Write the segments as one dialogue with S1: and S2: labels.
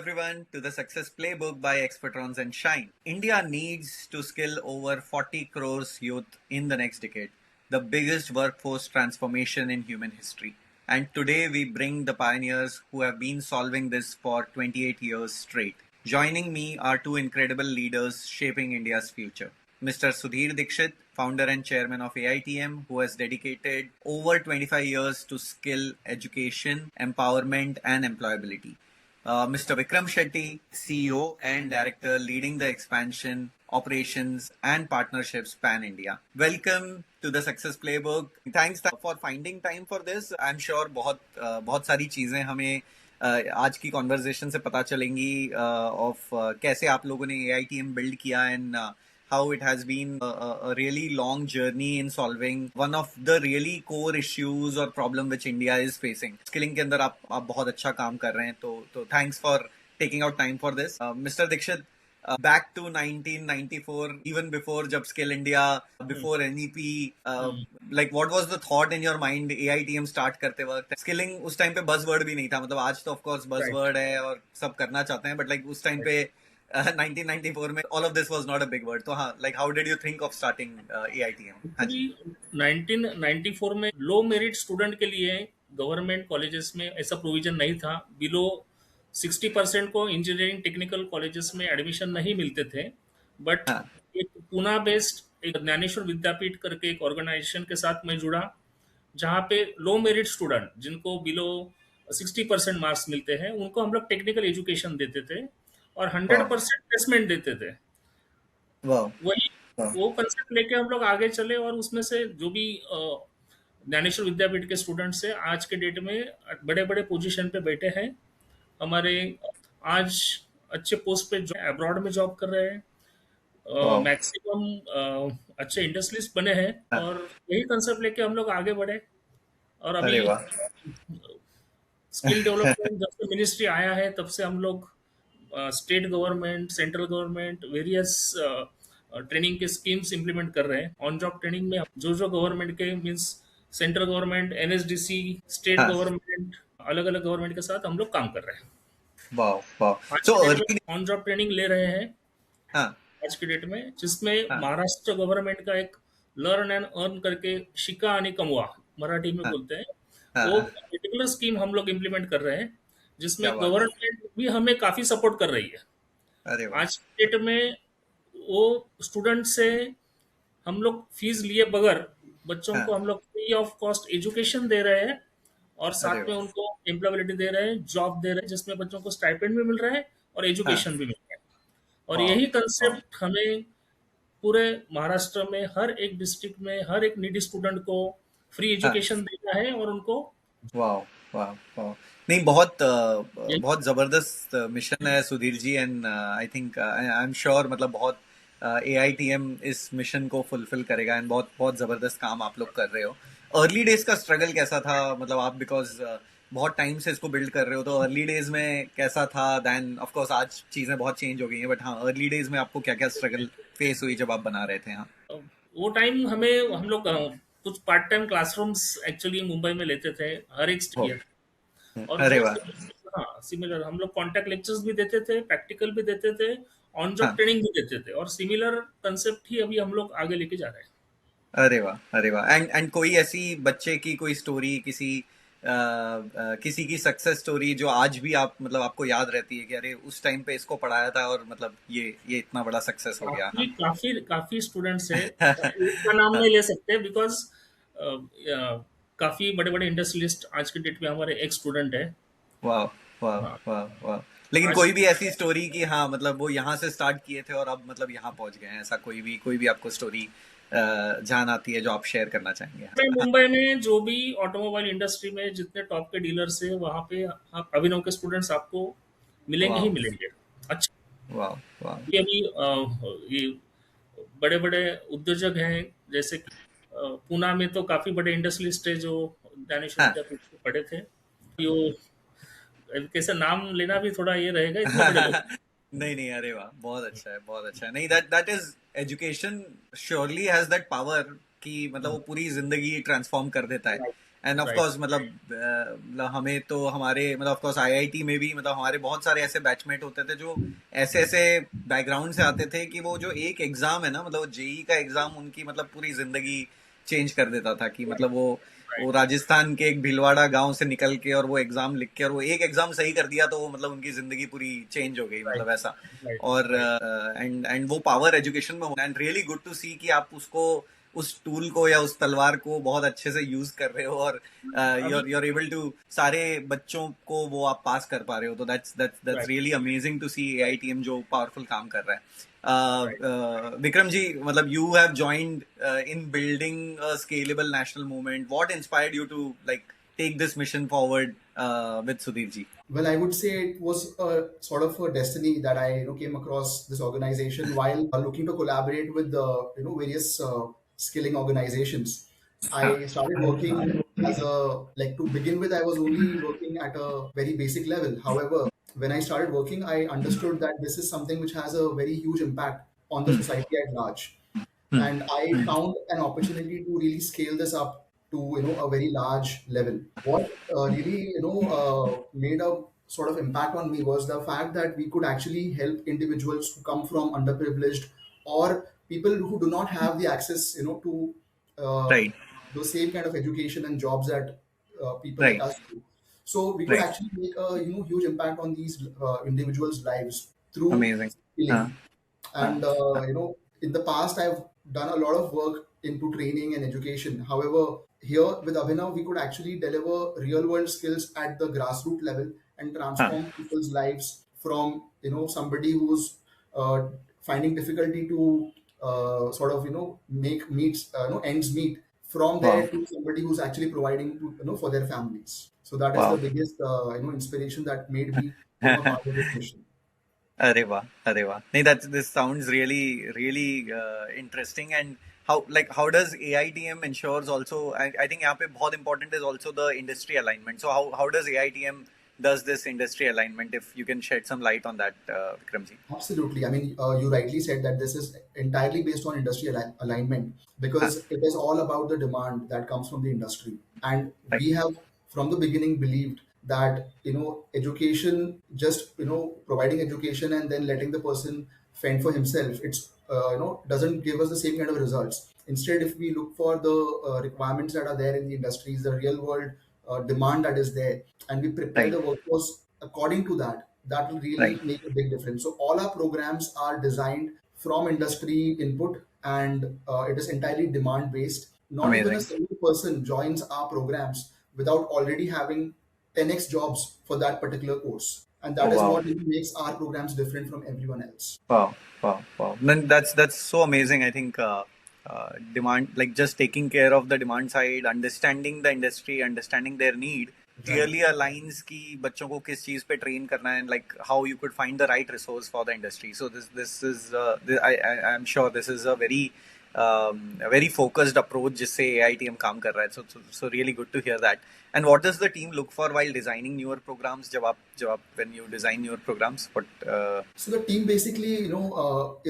S1: everyone to the Success Playbook by Expertrons and Shine. India needs to skill over 40 crores youth in the next decade, the biggest workforce transformation in human history. And today we bring the pioneers who have been solving this for 28 years straight. Joining me are two incredible leaders shaping India's future. Mr. Sudhir Dixit, founder and chairman of AITM, who has dedicated over 25 years to skill education, empowerment, and employability. Mr. Vikram Shetty, CEO and director leading the expansion, operations, and partnerships pan India. Welcome to the Success Playbook. Thanks for finding time for this. I'm sure बहुत सारी चीजें हमें आज की conversation से पता चलेंगी of कैसे आप लोगों ने AITM बिल्ड किया and how it has been a really long journey in solving one of the really core issues or problem which India is facing. Skilling के अंदर आप बहुत अच्छा काम कर रहे हैं तो thanks for taking out time for this. Mr. Dixit, back to 1994, even before जब Skill India, before NEP, like what was the thought in your mind AITM start करते वक्त? Skilling उस टाइम पे buzzword भी नहीं था, मतलब आज तो of course buzzword है और सब करना चाहते हैं, but like उस टाइम पे 1994 में all of this was not a big word. तो हाँ, like how did you think of starting AITM? हाँ जी.
S2: 1994 में लो मेरिट स्टूडेंट के लिए गवर्नमेंट कॉलेजेस में ऐसा प्रोविजन नहीं था. बिलो 60% को इंजीनियरिंग टेक्निकल कॉलेजेस में एडमिशन नहीं मिलते थे. बट एक पूना बेस्ड एक ज्ञानेश्वर विद्यापीठ करके एक ऑर्गेनाइजेशन के साथ मैं जुड़ा, जहाँ पे लो मेरिट स्टूडेंट जिनको बिलो 60% मार्क्स मिलते हैं उनको हम लोग टेक्निकल एजुकेशन देते थे और 100% प्लेसमेंट देते थे. वही वो कंसेप्ट लेके हम लोग आगे चले और उसमें से जो भी ज्ञानेश्वर विद्यापीठ के स्टूडेंट्स हैं आज के डेट में बड़े बड़े पोजीशन पे बैठे हैं. हमारे आज अच्छे पोस्ट पे अब्रॉड में जॉब कर रहे हैं. मैक्सिमम अच्छे इंडस्ट्रियलिस्ट बने हैं और यही कंसेप्ट लेके हम लोग आगे बढ़े. और अभी स्किल डेवलपमेंट जब से मिनिस्ट्री आया है तब से हम लोग state government, central government, various training के स्कीम्स इंप्लीमेंट कर रहे हैं. ऑन जॉब ट्रेनिंग में जो गवर्नमेंट के means central government, NSDC, state government, अलग अलग गवर्नमेंट के साथ हम लोग काम कर रहे हैं. ऑन जॉब ट्रेनिंग ले रहे हैं आज की डेट में, जिसमें महाराष्ट्र गवर्नमेंट का एक लर्न एंड अर्न करके शिका आणि कमवा मराठी में बोलते हैं, वो पर्टिकुलर स्कीम हम लोग इम्प्लीमेंट कर रहे हैं, जिसमें गवर्नमेंट भी हमें काफी सपोर्ट कर रही है. आज की डेट में वो स्टूडेंट से हम लोग फीस लिए बगैर बच्चों को हम लोग फ्री ऑफ कॉस्ट एजुकेशन दे रहे हैं और साथ में उनको एम्प्लॉयबिलिटी दे रहे हैं, जॉब दे रहे हैं, जिसमें बच्चों को स्टाइपेंड भी मिल रहा है और एजुकेशन भी मिल रहा है. और यही कंसेप्ट हमें पूरे महाराष्ट्र में हर एक डिस्ट्रिक्ट में हर एक नीडी स्टूडेंट को फ्री एजुकेशन देना है और उनको
S1: नहीं, बहुत जबरदस्त मिशन है Sudhir ji. And I think I am sure मतलब बहुत AITM इस मिशन को फुलफिल करेगा एंड बहुत जबरदस्त काम आप लोग कर रहे हो. अर्ली डेज का स्ट्रगल कैसा था, मतलब आप बिकॉज बहुत टाइम से इसको बिल्ड कर रहे हो, तो अर्ली डेज में कैसा था? देन ऑफ कोर्स आज चीजें बहुत चेंज हो गई हैं, बट हाँ, अर्ली डेज में आपको क्या क्या स्ट्रगल फेस हुई जब आप बना रहे थे? हाँ,
S2: वो टाइम हम लोग कुछ part time classrooms actually Mumbai में लेते थे हर एक स्टेट. और हाँ, सिमिलर हम लोग कॉन्टैक्ट लेक्चर्स भी देते थे, प्रैक्टिकल भी देते थे, ऑन जॉब ट्रेनिंग भी देते थे, और सिमिलर कंसेप्ट ही अभी हम लोग आगे लेके जा रहे हैं.
S1: अरे वाह. एंड कोई ऐसी बच्चे की कोई स्टोरी, किसी की सक्सेस स्टोरी जो आज भी आप मतलब आपको याद रहती है कि अरे उस टाइम पे इसको पढ़ाया था और मतलब ये इतना बड़ा सक्सेस हो गया?
S2: काफी स्टूडेंट्स है, इसका नाम नहीं ले सकते बिकॉज काफी बड़े बड़े इंडस्ट्रियलिस्ट आज के डेट में हमारे एक स्टूडेंट है.
S1: वाह. लेकिन कोई भी ऐसी स्टोरी की हाँ मतलब वो यहाँ से स्टार्ट किए थे और अब मतलब यहाँ पहुंच गए हैं, ऐसा कोई भी आपको स्टोरी जान आती है जो आप शेयर करना चाहेंगे?
S2: मुंबई में जो भी ऑटोमोबाइल इंडस्ट्री में जितने टॉप के डीलर्स है वहाँ पे आप अभिनव के स्टूडेंट्स आपको मिलेंगे ही मिलेंगे. अच्छा,
S1: वाह.
S2: ये अभी ये बड़े बड़े उद्योजक हैं, जैसे पूना में तो काफी बड़े इंडस्ट्रियलिस्ट है जो ज्ञानेश्वर विद्यापीठ में पढ़े थे. यो कैसे नाम लेना भी थोड़ा ये रहेगा इतने बड़े
S1: नहीं, अरे वाह, बहुत अच्छा है. नहीं, that is education surely has that power कि मतलब वो पूरी जिंदगी ट्रांसफॉर्म कर देता है. एंड ऑफ
S2: राइट,
S1: कोर्स मतलब हमें तो हमारे मतलब ऑफ कोर्स आईआईटी में भी मतलब हमारे बहुत सारे ऐसे बैचमेट होते थे जो ऐसे ऐसे बैकग्राउंड से आते थे कि वो जो एक एग्जाम है ना, मतलब जेई का एग्जाम उनकी मतलब पूरी जिंदगी चेंज कर देता था। कि मतलब वो
S2: राइट,
S1: राजस्थान के एक भीलवाड़ा गांव से निकल के और वो एग्जाम लिख के और वो एक एग्जाम सही कर दिया तो वो मतलब उनकी जिंदगी पूरी चेंज हो गई,
S2: राइट,
S1: मतलब ऐसा।
S2: राइट,
S1: और
S2: राइट,
S1: एंड वो पावर एजुकेशन में होना, एंड रियली गुड टू सी कि आप उसको उस टूल को या उस तलवार को बहुत अच्छे से यूज कर रहे हो और
S2: अभी
S1: you're able to सारे बच्चों को वो आप पास कर पा रहे हो। तो that's
S2: right,
S1: really amazing to see AITM जो पावरफुल काम कर रहा है।
S2: राइट।
S1: विक्रम जी, मतलब you have joined in building a scalable national movement. What inspired you to like take this mission forward with Sudhir ji?
S3: Well, I would say it was a sort of a destiny that I came across this organization while looking to collaborate with the various skilling organizations.
S1: हाँ,
S3: I started working as a like to begin with. I was only working at a very basic level. However, when I started working, I understood that this is something which has a very huge impact on the
S1: hmm,
S3: society at large,
S1: hmm,
S3: and I found an opportunity to really scale this up to a very large level. What really made a sort of impact on me was the fact that we could actually help individuals who come from underprivileged or people who do not have the access to uh,
S1: right,
S3: the same kind of education and jobs that people like
S1: right,
S3: us do. So we could
S1: right,
S3: actually make a huge impact on these individuals lives through
S1: amazing. हाँ,
S3: skilling.
S1: हाँ,
S3: And in the past I've done a lot of work into training and education. However, here with Abhinav we could actually deliver real world skills at the grassroots level and
S1: हाँ,
S3: transform people's lives from somebody who's uh, finding difficulty to sort of make meets ends meet, from
S1: wow.
S3: there to somebody who's actually providing to for their families. So that is the
S1: Wow.
S3: biggest inspiration that made me a part of this mission.
S1: अरे वाह, अरे वाह, नहीं, that this sounds really really interesting. And how does AITM ensures also, I think यहाँ पे बहुत important is also the industry alignment. So how does AITM does this industry alignment, if you can shed some light on that, Vikram ji?
S3: Absolutely. I mean, you rightly said that this is entirely based on industry alignment,
S1: हाँ,
S3: because it is all about the demand that comes from the industry. And
S1: right,
S3: we have from the beginning believed that, education, just, providing education and then letting the person fend for himself, it's, doesn't give us the same kind of results. Instead, if we look for the requirements that are there in the industries, the real world demand that is there, and we prepare
S1: right,
S3: the workforce according to that, that will
S1: right,
S3: really make a big difference. So all our programs are designed from industry input, and it is entirely demand based. Not even a
S1: amazing.
S3: single person joins our programs without already having 10x jobs for that particular course. And
S1: Oh
S3: that is
S1: wow.
S3: what really makes our programs different from everyone else.
S1: Wow, wow, wow. Then that's so amazing. I think demand, like just taking care of the demand side, understanding the industry, understanding their need,
S3: Right.
S1: clearly aligns कि बच्चों को किस चीज पे train करना है, and like how you could find the right resource for the industry. So this is I'm sure this is a very focused approach जिससे AITM काम कर रहा है. So really good to hear that. And what does the team look for while designing newer programs? जब आप when you design newer programs, what
S3: So the team basically,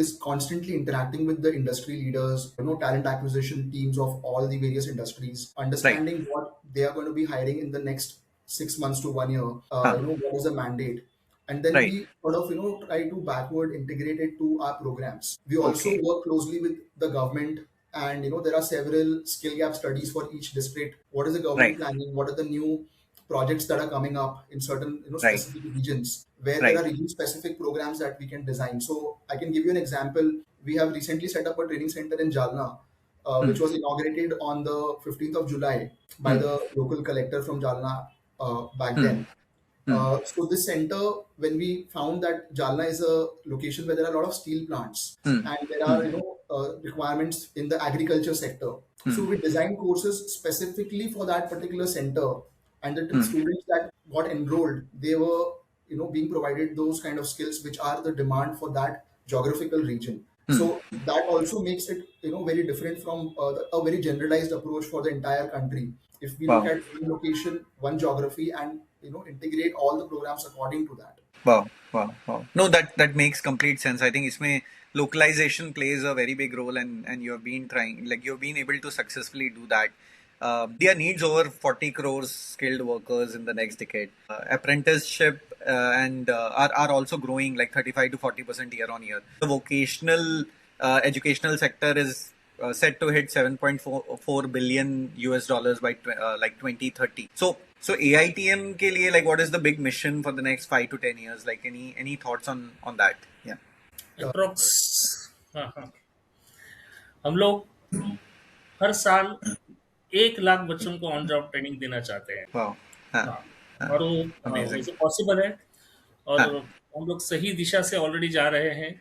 S3: is constantly interacting with the industry leaders, talent acquisition teams of all the various industries,
S1: right,
S3: understanding what they are going to be hiring in the next 6 months to 1 year.
S1: huh,
S3: What is the mandate, and then
S1: right,
S3: we sort of try to backward integrate it to our programs. We also
S1: okay,
S3: work closely with the government, and there are several skill gap studies for each district. What is the government
S1: right,
S3: planning? What are the new projects that are coming up in certain
S1: right,
S3: specific regions, where there
S1: right,
S3: are region specific programs that we can design. So I can give you an example. We have recently set up a training center in Jalna,
S1: hmm,
S3: which was inaugurated on the 15th of July by
S1: hmm,
S3: the local collector from Jalna back
S1: hmm,
S3: then.
S1: hmm,
S3: So this center, when we found that Jalna is a location where there are a lot of steel plants
S1: hmm,
S3: and there
S1: hmm,
S3: are requirements in the agriculture sector,
S1: hmm,
S3: so we designed courses specifically for that particular center, and the
S1: hmm,
S3: students that got enrolled, they were being provided those kind of skills which are the demand for that geographical region.
S1: hmm,
S3: So that also makes it very different from a very generalized approach for the entire country. If we look
S1: wow,
S3: at one location, one geography, and integrate all the programs according to that.
S1: wow, wow, wow. No, that makes complete sense. I think इसमें localization plays a very big role, and you've been trying, like you've been able to successfully do that. India needs over 40 crores skilled workers in the next decade. Apprenticeship and are also growing like 35 to 40% year on year. The vocational educational sector is set to hit 7.4 billion US dollars by like 2030. So AITM के लिए, like, what is the big mission for the next 5 to 10 years? Like, any thoughts on that? Yeah.
S2: Approx, हाँ हाँ, हम लोग हर साल 1 लाख बच्चों को on job training देना चाहते हैं।
S1: Wow. हाँ,
S2: हाँ,
S1: हाँ,
S2: और वो
S1: amazing.
S2: वैसे पॉसिबल है, और
S1: हाँ,
S2: हम लोग सही दिशा से ऑलरेडी जा रहे हैं।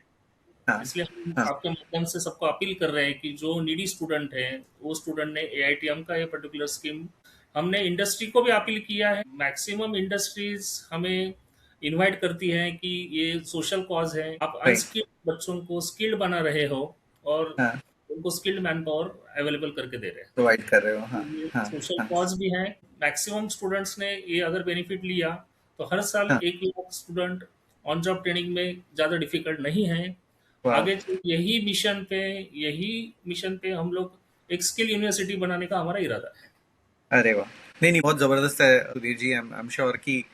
S1: हाँ,
S2: इसलिए हम
S1: हाँ,
S2: आपके माध्यम से सबको अपील कर रहे हैं कि जो नीडी स्टूडेंट हैं, वो स्टूडेंट ने एआईटीएम का ये पर्टिकुलर स्कीम, हमने इंडस्ट्री को भी अपील किया है। मैक्सिमम इंडस्ट्रीज हमें इनवाइट करती हैं कि ये सोशल कॉज है, आप
S1: right.
S2: अनस्किल्ड बच्चों को स्किल्ड बना रहे हो और
S1: हाँ,
S2: उनको स्किल्ड मैन पावर अवेलेबल करके दे रहे हैं।
S1: प्रोवाइड कर रहे हो. हाँ,
S2: ये
S1: हाँ,
S2: सोशल
S1: हाँ,
S2: कॉज भी है। मैक्सिमम स्टूडेंट्स ने ये अगर बेनिफिट लिया तो हर साल
S1: हाँ.
S2: 1 lakh student on job training में ज़्यादा डिफिकल्ट नहीं है।
S1: Wow.
S2: आगे यही मिशन पे हम लोग एक स्किल यूनिवर्सिटी बनाने का हमारा इरादा है।
S1: अरे वाह, नहीं, बहुत जबरदस्त है सुधीर जी. आई एम श्योर कि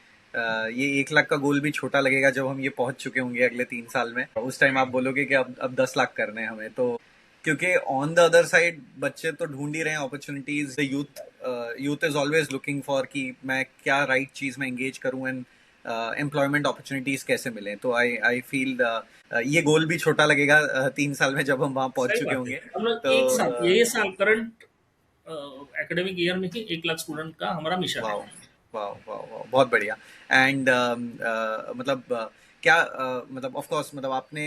S1: ये 1 लाख का गोल भी छोटा लगेगा जब हम ये पहुंच चुके होंगे अगले 3 साल में. उस टाइम आप बोलोगे कि अब 10 लाख करने हैं हमें. तो क्योंकि ऑन द अदर साइड बच्चे तो ढूंढ ही रहे हैं opportunities. The youth is always looking for कि मैं क्या राइट चीज में एंगेज करूं एंड एम्प्लॉयमेंट अपॉर्चुनिटीज कैसे मिलें. तो आई फील ये गोल भी छोटा लगेगा 3 साल में जब हम वहां पहुंच
S2: सही
S1: चुके
S2: बात है।
S1: होंगे.
S2: हम लोग
S1: तो
S2: एक साल, यही साल करंट एकेडमिक ईयर में ही 1 लाख स्टूडेंट का हमारा मिशन है।
S1: वाह, वाह, वाह, वाह, बहुत बढ़िया. एंड मतलब क्या मतलब ऑफ कोर्स मतलब आपने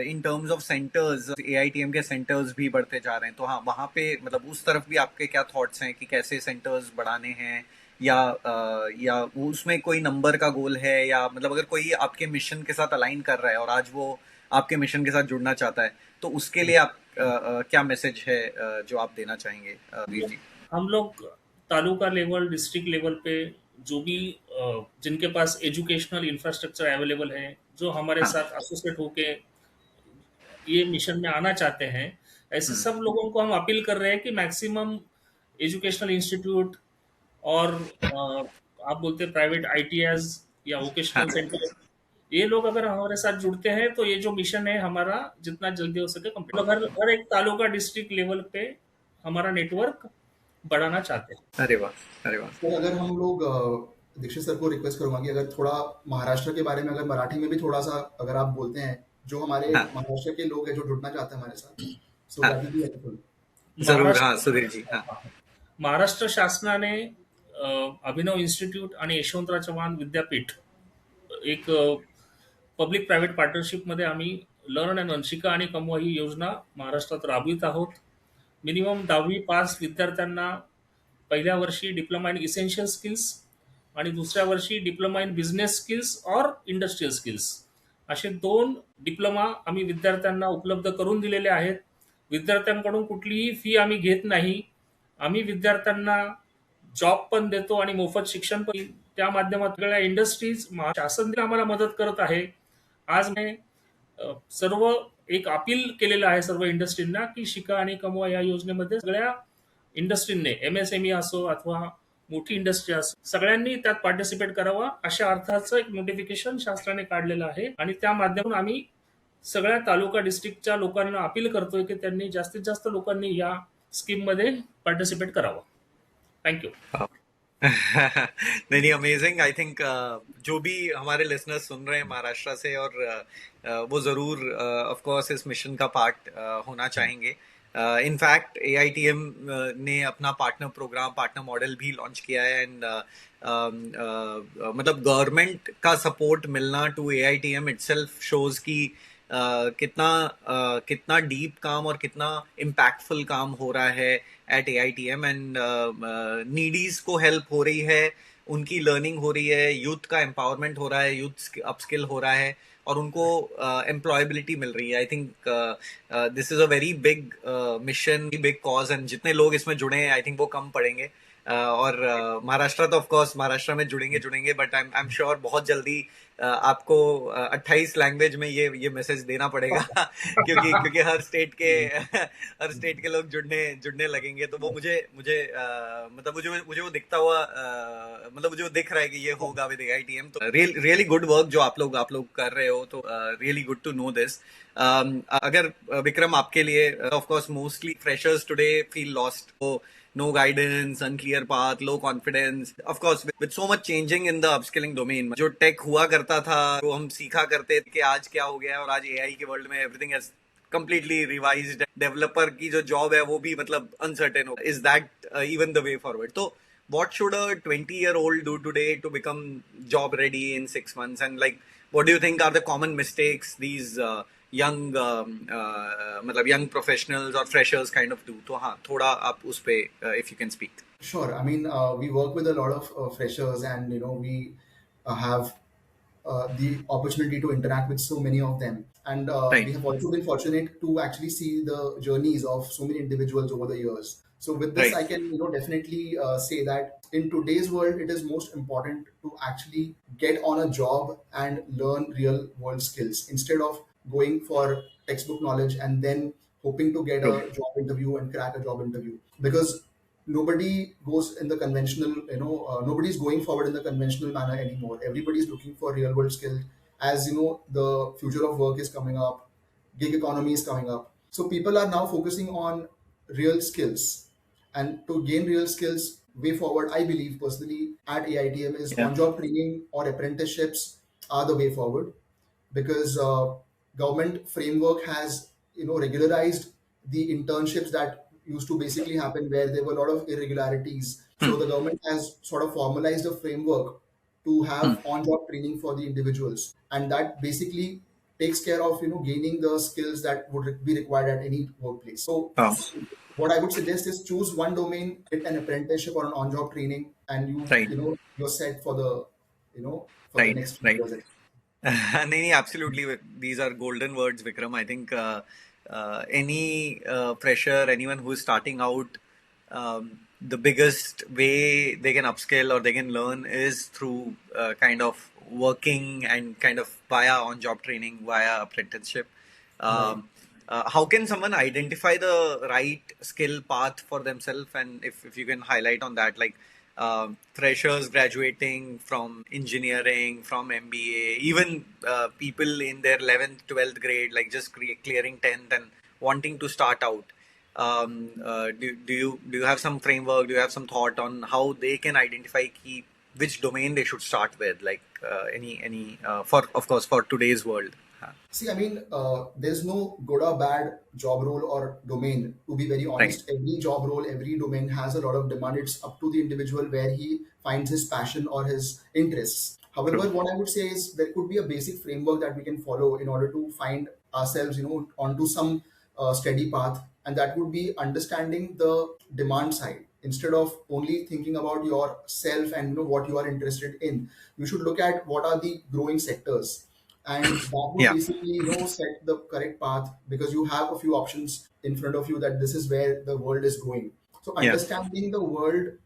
S1: in terms of centres, AITM के सेंटर्स भी बढ़ते जा रहे हैं. तो हाँ, वहाँ पे मतलब उस तरफ भी आपके क्या थॉट्स हैं कि कैसे सेंटर्स बढ़ाने हैं, या उसमें कोई नंबर का गोल है, या मतलब अगर कोई आपके मिशन के साथ अलाइन कर रहा है और आज वो आपके मिशन के साथ जुड़ना चाहता है, तो उसके लिए आप क्या मैसेज है जो आप देना चाहेंगे वीर जी?
S2: हम लोग तालुका लेवल, डिस्ट्रिक्ट लेवल पे जो भी जिनके पास एजुकेशनल इंफ्रास्ट्रक्चर अवेलेबल है, जो हमारे
S1: हाँ.
S2: साथ एसोसिएट होके ये मिशन में आना चाहते हैं, ऐसे
S1: हम्म,
S2: सब लोगों को हम अपील कर रहे हैं कि मैक्सिमम एजुकेशनल इंस्टीट्यूट और आप बोलते हैं प्राइवेट आईटीआईज या
S1: हाँ.
S2: वोकेशनल सेंटर, ये लोग अगर हमारे साथ जुड़ते हैं तो ये जो मिशन है हमारा जितना जल्दी हो सके कंप्लीट, हर हर एक तालुका डिस्ट्रिक्ट लेवल पे हमारा नेटवर्क बढ़ाना चाहते हैं।
S1: अरे वाह, अरे वाह.
S3: सर अगर हम लोग दीक्षित सर को रिक्वेस्ट करूंगा कि अगर थोड़ा महाराष्ट्र के बारे में अगर मराठी में भी थोड़ा सा अगर आप बोलते हैं, जो हमारे
S1: हाँ,
S3: महाराष्ट्र के लोग हैं जो जुड़ना चाहते हैं हमारे साथ, सो
S1: हाँ,
S3: दैट विल बी हेल्पफुल.
S1: जरूर. हाँ,
S2: महाराष्ट्र
S1: सुधीर जी. हाँ,
S2: महाराष्ट्र शासनाने अभिनव इन्स्टिट्यूट आणि यशवंतराव चव्हाण विद्यापीठ एक पब्लिक प्रायव्हेट पार्टनरशिपमध्ये आम्ही लर्न अँड शिका आणि कमवा ही योजना महाराष्ट्रात राबवित आहोत. मिनिमम 10वी पास विद्यार्थ्यांना पहिल्या वर्षी डिप्लोमा इन इसेन्शियल स्किल्स आणि दुसऱ्या वर्षी डिप्लोमा इन बिझनेस स्किल्स और इंडस्ट्रियल स्किल्स असे 2 डिप्लोमा आम्ही विद्यार्थ्यांना उपलब्ध करून दिलेले आहेत. विद्यार्थ्यांकडून कुठलीही फी आम्ही घेत नाही. आम्ही विद्यार्थ्यांना जॉब पण देतो आणि मोफत शिक्षण पण. त्या माध्यमात सगळ्या इंडस्ट्रीज, शासन आम्हाला मदत करत आहे. आज मी सर्व एक अपील केलेलं आहे सर्व इंडस्ट्रींना की शिका आणि कमवा या योजनेमध्ये सगळ्या इंडस्ट्रीने, एमएसएमई असो अथवा मोठी इंडस्ट्री असो, सगळ्यांनी त्यात पार्टिसिपेट करावा अशा अर्थाचं एक नोटिफिकेशन शासनाने काढलेलं आहे. आणि त्या माध्यमातून आम्ही सगळ्या तालुका डिस्ट्रिक्टच्या लोकांना अपील करतोय की त्यांनी जास्तीत जास्त लोकांनी या स्कीम मध्ये पार्टिसिपेट करावं. थँक्यू.
S1: हाँ. नहीं, नहीं, अमेजिंग. आई थिंक जो भी हमारे लिसनर्स सुन रहे हैं महाराष्ट्र से, और वो जरूर ऑफ कोर्स इस मिशन का पार्ट होना चाहेंगे. इनफैक्ट एआईटीएम ने अपना पार्टनर मॉडल भी लॉन्च किया है. एंड मतलब गवर्नमेंट का सपोर्ट मिलना टू एआईटीएम इटसेल्फ शोज कि कितना डीप काम और कितना इम्पैक्टफुल काम हो रहा है एट AITM. एंड नीडीज को हेल्प हो रही है, उनकी लर्निंग हो रही है, यूथ का एम्पावरमेंट हो रहा है, यूथ अपस्किल हो रहा है, और उनको एम्प्लॉयबिलिटी मिल रही है. I think this is a very big mission, big cause. And जितने लोग इसमें जुड़े हैं आई थिंक वो कम पड़ेंगे. और महाराष्ट्र तो ऑफ कोर्स महाराष्ट्र में जुड़ेंगे, बट आई एम श्योर बहुत जल्दी आपको 28 लैंग्वेज में ये मैसेज देना पड़ेगा क्योंकि हर स्टेट के लोग जुड़ने जुड़ने लगेंगे, तो वो मुझे मुझे मतलब मुझे वो दिखता हुआ मतलब मुझे वो दिख रहा है कि ये होगा विद AITM। तो रियली गुड वर्क जो आप लोग कर रहे हो, तो really good to know this. अगर विक्रम आपके लिए, of course mostly freshers today feel lost, no guidance, unclear path, low confidence. Of course, with so much changing in the upskilling domain, जो टेक हुआ करता था, वो हम सीखा करते थे कि आज क्या हो गया है, और आज AI के वर्ल्ड में everything has completely revised. Developer की जो जॉब है वो भी मतलब uncertain हो. Is that even the way forward? तो what should a 20-year-old do today to become job ready in 6 months? And like, what do you think are the common mistakes these young मतलब young professionals or freshers kind of do? तो हाँ, थोड़ा आप उस पे if you can speak.
S3: Sure. I mean, we work with a lot of freshers, and we have the opportunity to interact with so many of them. And
S1: Right.
S3: we have also been fortunate to actually see the journeys of so many individuals over the years. So with this,
S1: Right.
S3: I can definitely say that in today's world, it is most important to actually get on a job and learn real world skills instead of going for textbook knowledge and then hoping to get a
S1: True.
S3: job interview and crack a job interview, because nobody goes in the conventional, nobody's going forward in the conventional manner anymore. Everybody's looking for real world skills. As the future of work is coming up, gig economy is coming up, so people are now focusing on real skills. And to gain real skills, way forward, I believe personally at AITM, is
S1: Yeah.
S3: on job training or apprenticeships are the way forward, because government framework has regularized the internships that used to basically happen where there were a lot of irregularities. So the government has sort of formalized a framework to have on-job training for the individuals, and that basically takes care of gaining the skills that would be required at any workplace. So
S1: Oh,
S3: what I would suggest is choose one domain, get an apprenticeship or an on-job training, and
S1: right.
S3: you're set for the for the
S1: Right.
S3: next few
S1: Right.
S3: years.
S1: नहीं, absolutely. These are golden words, Vikram. I think any fresher, anyone who is starting out, the biggest way they can upskill or they can learn is through kind of working and kind of via on-job training, via apprenticeship. How can someone identify the right skill path for themselves? And if you can highlight on that, like freshers graduating from engineering, from MBA, even people in their 11th, 12th grade, like just clearing 10th and wanting to start out. Do you have some framework? Do you have some thought on how they can identify which domain they should start with? Like any for, of course, for today's world.
S3: See, I mean, there's no good or bad job role or domain. To be very honest, every job role, every domain has a lot of demand. It's up to the individual where he finds his passion or his interests. However,
S1: True.
S3: what I would say is there could be a basic framework that we can follow in order to find ourselves, onto some steady path, and that would be understanding the demand side. Instead of only thinking about yourself and what you are interested in, you should look at what are the growing sectors, and that would
S1: Yeah.
S3: basically set the correct path, because you have a few options in front of you that this is where the world is going. So
S1: Yeah.
S3: understanding the world,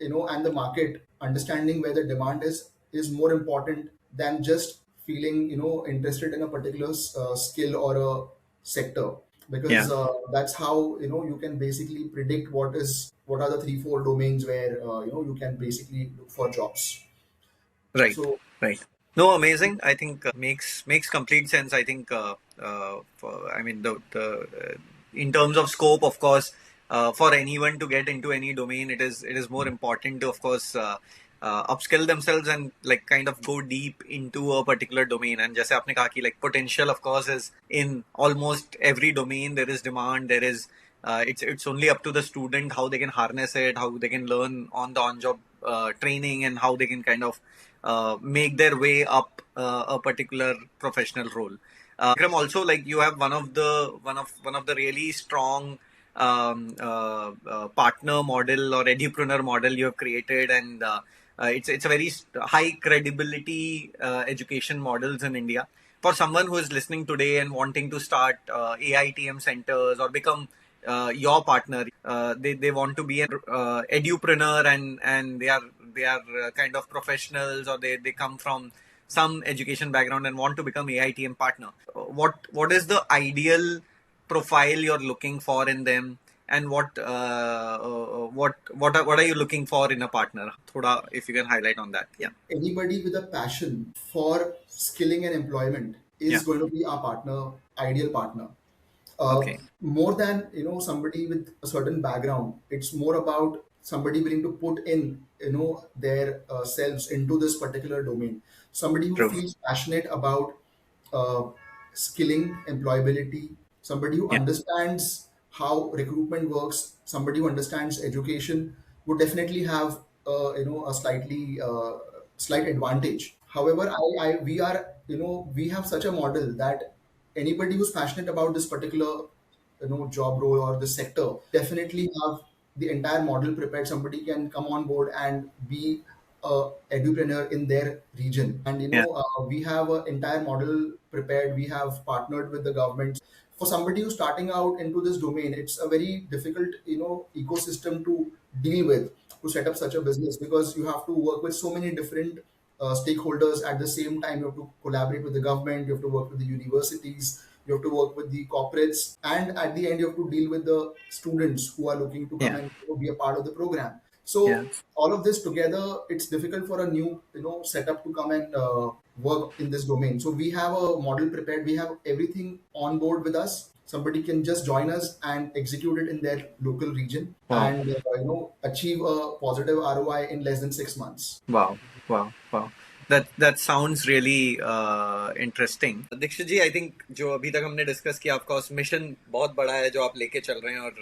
S3: and the market, understanding where the demand is more important than just feeling interested in a particular skill or a sector, because
S1: Yeah.
S3: that's how you can basically predict what are the 3-4 domains where you can basically look for jobs.
S1: Right.
S3: So
S1: Right. No, amazing. I think makes complete sense. I think I mean the in terms of scope, of course, for anyone to get into any domain, it is more important to, of course, upskill themselves and like kind of go deep into a particular domain. And जैसे आपने कहा कि like potential, of course, is in almost every domain. There is demand. There is it's only up to the student how they can harness it, how they can learn on the on-job training, and how they can kind of make their way up a particular professional role. Vikram, also, like, you have one of the really strong partner model or edupreneur model you have created, and it's a very high credibility education models in India. For someone who is listening today and wanting to start AITM centers or become your partner, they want to be an edupreneur, and they are kind of professionals, or they come from some education background and want to become AITM partner, what is the ideal profile you're looking for in them, and what are you looking for in a partner? Thoda, if you can highlight on that. Yeah.
S3: Anybody with a passion for skilling and employment
S1: Yeah.
S3: is going to be our partner, ideal partner.
S1: Okay.
S3: More than somebody with a certain background, it's more about somebody willing to put in their selves into this particular domain. Somebody who
S1: True.
S3: feels passionate about uh, skilling, employability, somebody who
S1: Yeah.
S3: understands how recruitment works, somebody who understands education would definitely have a slight advantage. However, we have such a model that anybody who's passionate about this particular job role or the sector definitely have the entire model prepared. Somebody can come on board and be a edupreneur in their region, and
S1: Yeah.
S3: we have an entire model prepared. We have partnered with the government. For somebody who's starting out into this domain, it's a very difficult ecosystem to deal with, to set up such a business, because you have to work with so many different stakeholders at the same time. You have to collaborate with the government, you have to work with the universities, you have to work with the corporates, and at the end you have to deal with the students who are looking to come
S1: Yeah.
S3: and be a part of the program. So
S1: Yeah.
S3: all of this together, it's difficult for a new setup to come and work in this domain. So we have a model prepared, we have everything on board with us. Somebody can just join us and execute it in their local region,
S1: Wow.
S3: and achieve a positive ROI in less than 6 months.
S1: Wow, wow, wow. That sounds really interesting. Dikshit ji, I think जो अभी तक हमने discuss किया, of course mission बहुत बड़ा है जो आप लेके चल रहे हैं, और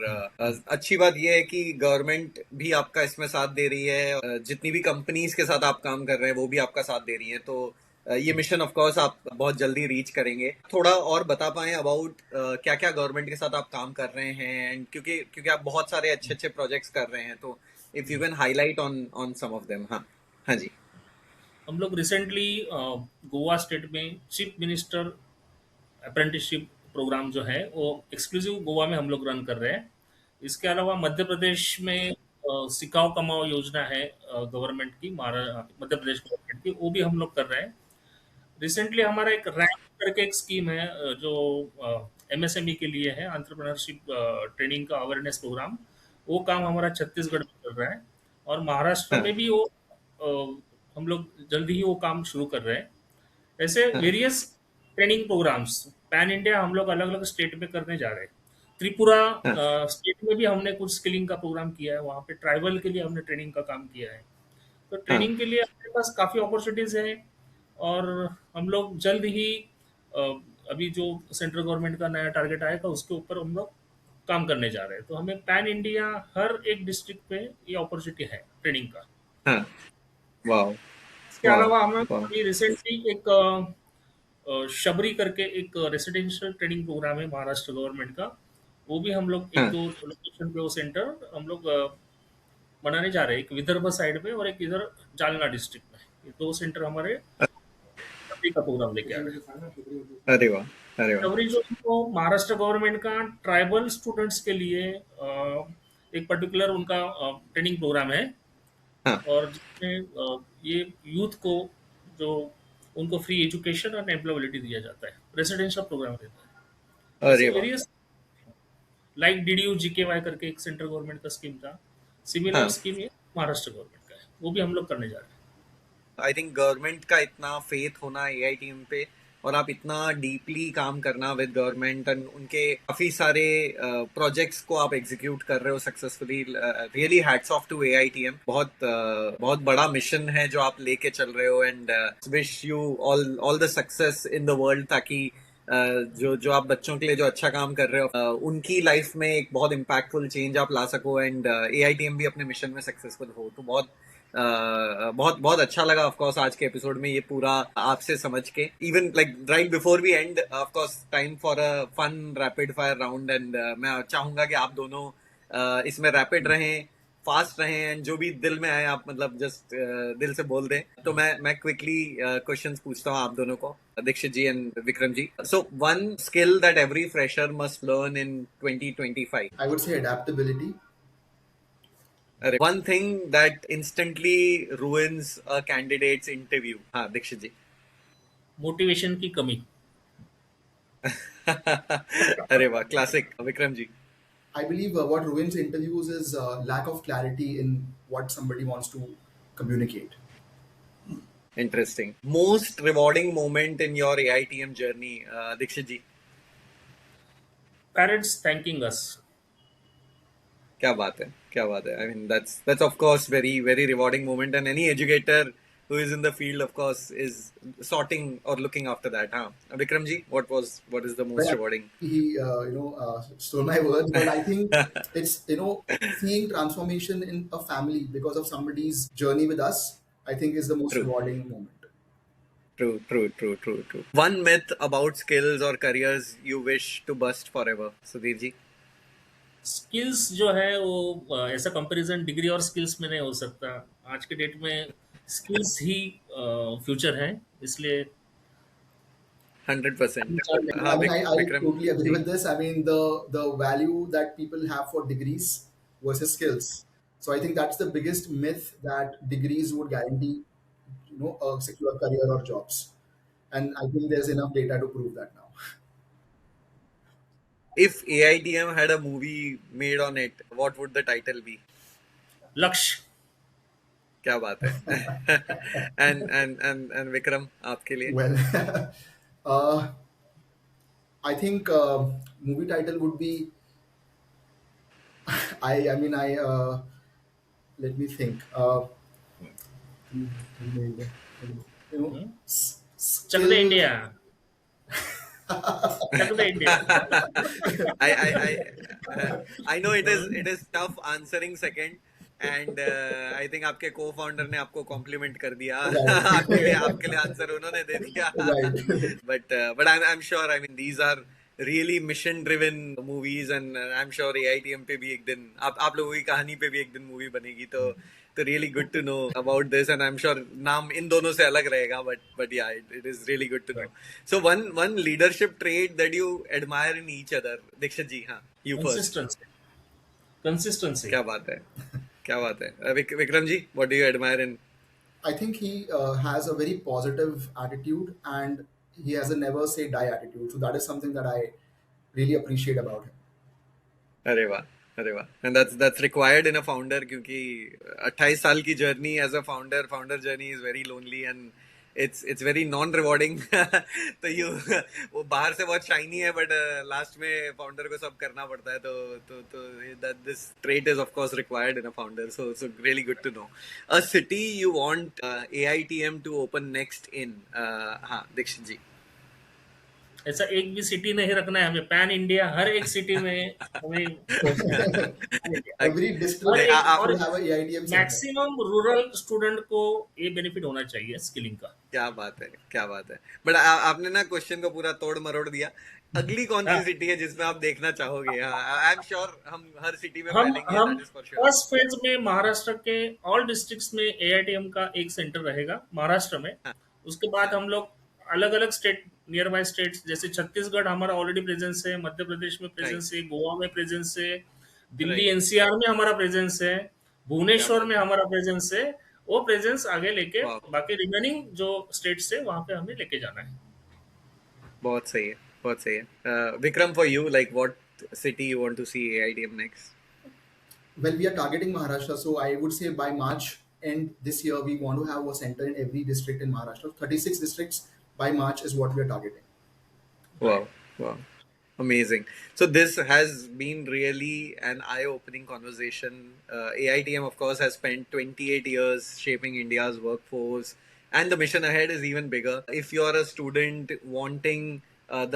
S1: अच्छी बात यह है कि गवर्नमेंट भी आपका इसमें साथ दे रही है, जितनी भी कंपनीज के साथ आप काम कर रहे हैं वो भी आपका साथ दे रही हैं, तो ये मिशन ऑफ कोर्स आप बहुत जल्दी रीच करेंगे. थोड़ा और बता पाएं अबाउट क्या क्या गवर्नमेंट के साथ आप काम कर रहे हैं, एंड क्योंकि आप बहुत सारे अच्छे अच्छे प्रोजेक्ट्स कर रहे हैं, तो if you can highlight on some of them. हाँ, हाँ जी.
S2: हम लोग रिसेंटली गोवा स्टेट में चीफ मिनिस्टर अप्रेंटिसशिप प्रोग्राम जो है वो एक्सक्लूसिव गोवा में हम लोग रन कर रहे हैं. इसके अलावा मध्य प्रदेश में सिखाओ कमाओ योजना है गवर्नमेंट की, मध्य प्रदेश गवर्नमेंट की, वो भी हम लोग कर रहे हैं. रिसेंटली हमारा एक रैंक करके एक स्कीम है जो एमएसएमई के लिए है, एंटरप्रेन्योरशिप ट्रेनिंग का अवेयरनेस प्रोग्राम. वो काम हमारा छत्तीसगढ़ में चल रहा है, और महाराष्ट्र
S1: हाँ,
S2: में भी वो हम लोग जल्दी ही वो काम शुरू कर रहे हैं. ऐसे
S1: हाँ,
S2: various training programs pan India हम लोग अलग अलग स्टेट में करने जा रहे हैं. त्रिपुरा
S1: हाँ,
S2: स्टेट में भी हमने कुछ स्किलिंग का प्रोग्राम किया है, वहाँ पे ट्राइबल के लिए हमने ट्रेनिंग का काम किया है. तो
S1: हाँ.
S2: ट्रेनिंग के लिए हमारे पास काफ़ी अपॉर्चुनिटीज़ हैं, और हम लोग जल्द ही अ, अभी जो सेंट्रल गवर्नमेंट का नया टारगेट आएगा उसके ऊपर हम लोग काम करने जा रहे हैं. तो हमें पैन इंडिया हर एक डिस्ट्रिक्ट पे ये अपॉर्चुनिटी है ट्रेनिंग का.
S1: हाँ. वाओ,
S2: इसके
S1: वाओ,
S2: अलावा हमें
S1: वाओ.
S2: अभी रिसेंटली एक शबरी करके एक रेसिडेंशियल ट्रेनिंग प्रोग्राम है महाराष्ट्र गवर्नमेंट का. वो भी हम लोग एक
S1: हाँ,
S2: दो लोकेशन पे वो सेंटर हम लोग बनाने जा रहे हैं, एक विदर्भ साइड में और एक इधर जालना डिस्ट्रिक्ट में. ये दो सेंटर हमारे शबरी का प्रोग्राम लेके आ रहे हैं.
S1: अरे वाह, अरे वाह.
S2: शबरी जो है वो महाराष्ट्र गवर्नमेंट का ट्राइबल स्टूडेंट्स के लिए एक पर्टिकुलर उनका ट्रेनिंग प्रोग्राम है,
S1: हाँ,
S2: और जिसमें ये यूथ को जो उनको फ्री एजुकेशन और एम्प्लॉयबिलिटी दिया जाता है, रेसिडेंशियल प्रोग्राम रहता है.
S1: अरे
S2: ऐसे
S1: वाह.
S2: वेरियस लाइक डीडीयू जीकेवाई करके एक सेंट्रल गवर्नमेंट का स्कीम था, सिमिलर
S1: हाँ.
S2: स्कीम ये महाराष्ट्र गवर्नमेंट का है, वो भी हम लोग करने जा रहे हैं.
S1: आई थिंक गवर्नमेंट का इतना फेथ होना एआई टीम पे, और आप इतना डीपली काम करना विद गवर्नमेंट, एंड उनके काफी सारे प्रोजेक्ट्स को आप एग्जीक्यूट कर रहे हो successfully. Really hats off to AITM. बहुत बड़ा मिशन है जो आप लेके चल रहे हो, and wish you all the success in the world, ताकि जो आप बच्चों के लिए जो अच्छा काम कर रहे हो उनकी लाइफ में एक बहुत इम्पैक्टफुल चेंज आप ला सको, एंड एआईटीएम भी अपने मिशन में सक्सेसफुल हो. तो बहुत बहुत अच्छा लगा ऑफ कोर्स आज के एपिसोड में ये पूरा आपसे समझ के. Even like right before we end, of course time for a fun rapid fire round, and मैं चाहूंगा कि आप दोनों इसमें रैपिड रहें, फास्ट रहें, एंड जो भी दिल में आए आप मतलब जस्ट दिल से बोल दें. तो मैं क्विकली क्वेश्चंस पूछता हूँ आप दोनों को, Dikshit ji and Vikram ji. So one skill that every fresher must learn in 2025.
S3: I would say adaptability.
S1: One thing that instantly ruins a candidate's interview. हाँ, दीक्षित जी.
S2: मोटिवेशन की कमी।
S1: अरे वाह, classic. Vikram ji.
S3: I believe what ruins interviews is lack of clarity in what somebody wants to communicate.
S1: Interesting. Most rewarding moment in your AITM journey, Dikshit ji?
S2: Parents thanking us.
S1: क्या बात है, क्या बात है। I mean, that's of course very very rewarding moment, and any educator who is in the field, of course, is sorting or looking after that. Huh? Vikram ji, what is the most
S3: Well,
S1: rewarding?
S3: he stole my words, but I think it's seeing transformation in a family because of somebody's journey with us. I think is the most
S1: True,
S3: rewarding moment.
S1: true, true, true, true, true. One myth about skills or careers you wish to bust forever, Sudhir ji.
S2: Skills जो है वो ऐसा comparison degree और skills में नहीं हो सकता। आज के डेट में स्किल्स ही फ्यूचर है, इसलिए
S1: 100%.
S3: I
S1: हाँ,
S3: mean, I
S1: Vikram
S3: totally agree
S1: ji.
S3: with this. I mean, the value that people have for degrees versus skills. So I think that's the biggest myth that degrees would guarantee, a secure career or jobs. And I think there's enough data to prove that now.
S1: If AITM had a movie made on it, what would the title be?
S2: लक्ष्य।
S1: क्या बात है। and Vikram, आपके लिए?
S3: Well, uh, I think movie title would be. I mean, let me think.
S2: Chak De
S3: Skill.
S2: India, Chak De India.
S1: I know it is tough answering second, and I think आपके co-founder ने आपको compliment कर दिया।
S3: Right.
S1: आपके लिए answer उन्होंने दे दिया।
S3: Right.
S1: But I'm sure, I mean, these are really mission driven movies, and I'm sure AITM पे भी एक दिन आप लोगों की कहानी पे भी एक दिन मूवी बनेगी, तो really good to know about this, and I'm sure नाम इन दोनों से अलग रहेगा, but yeah, it is really good to know. So one leadership trait that you admire in each other, Dikshit ji, हाँ, you first.
S2: Consistency, consistency.
S1: क्या बात है, क्या बात है। Vikram ji, what do you admire in?
S3: I think he has a very positive attitude and he has a never say die attitude. So that is something that I really appreciate about him.
S1: अरे वाह, अरे वाह। And that's required in a founder, क्योंकि 28 साल की journey as a founder journey is very lonely, and it's very non rewarding. तो वो बाहर से बहुत शाइनी है, बट लास्ट में फाउंडर को सब करना पड़ता है, तो this trait is of course required in a founder, so really good to know. A city you want AITM to open next in? हाँ, दीक्षित जी।
S2: ऐसा एक भी सिटी नहीं रखना है हमें, पैन इंडिया हर एक सिटी में हमें पहुंचना है। Pan India.
S3: Every
S2: और
S3: district
S2: एक और
S3: should have a AITM center.
S2: Maximum rural student को ये बेनिफिट होना चाहिए स्किलिंग का।
S1: क्या बात है, क्या बात है। बट आपने ना क्वेश्चन को पूरा तोड़ मरोड़ दिया। अगली कौन सी
S2: हाँ,
S1: सिटी है जिसमें आप देखना चाहोगे? आई एम श्योर हम हर सिटी में
S2: हम
S1: फैलेंगे,
S2: हम
S1: that is for sure.
S2: First phase में महाराष्ट्र के ऑल डिस्ट्रिक्ट्स में एआईटीएम का एक सेंटर रहेगा महाराष्ट्र में।
S1: हाँ,
S2: उसके बाद
S1: हाँ,
S2: हम लोग अलग अलग स्टेट, नियर बाय स्टेट्स, जैसे छत्तीसगढ़ हमारा ऑलरेडी प्रेजेंस है, मध्य प्रदेश में
S1: राइट,
S2: प्रेजेंस है, गोवा में प्रेजेंस है, दिल्ली
S1: राइट।
S2: एनसीआर में हमारा प्रेजेंस है,
S1: क्या
S2: भुवनेश्वर
S1: बात
S2: में
S1: है।
S2: हमारा प्रेजेंस है। वो प्रेजेंस आगे लेके
S1: वाह,
S2: बाकी रिमेनिंग जो स्टेट्स है वहां पे हमें लेके जाना है।
S1: बहुत सही है, बहुत सही है। Vikram, for you, like what city you want to see AITM next?
S3: Well, we are targeting Maharashtra, so I would say by March end this year, we want to have a center in every district in Maharashtra. 36 districts by March is what we are targeting.
S1: Wow, wow. Amazing. So this has been really an eye-opening conversation. AITM, of course, has spent 28 years shaping India's workforce, and the mission ahead is even bigger. If you're a student wanting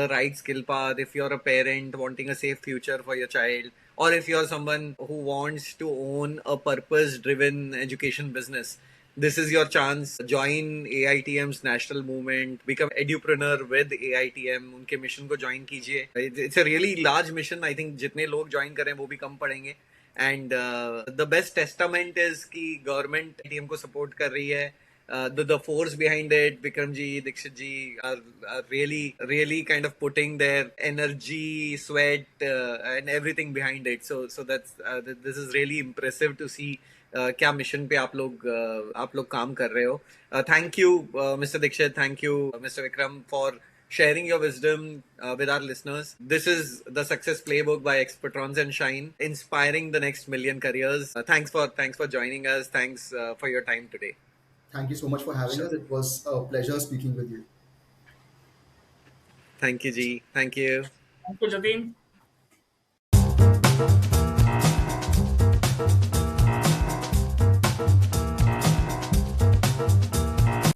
S1: the right skill path, if you're a parent wanting a safe future for your child, or if you're someone who wants to own a purpose-driven education business, this is your chance. Join AITM's national movement. Become edupreneur with AITM. उनके mission को join कीजिए. It's a really large mission. I think जितने लोग join करें वो भी कम पड़ेंगे. And the best testament is कि गवर्नमेंट AITM को सपोर्ट कर रही है. the force behind it, Vikramji, Dikshitji are really kind of putting their energy, sweat, and everything behind it. So that's this is really impressive to see. क्या mission पे आप लोग काम कर रहे हो. Thank you, Mr. Dikshit. Thank you, Mr. Vikram, for sharing your wisdom with our listeners. This is the Success Playbook by Expertrons and Shine, inspiring the next million careers. Thanks for joining us. Thanks for your time today.
S3: Thank you so much for having us. It was a pleasure speaking with you.
S1: Thank you, Ji. Thank you.
S2: Thank you, Jatin.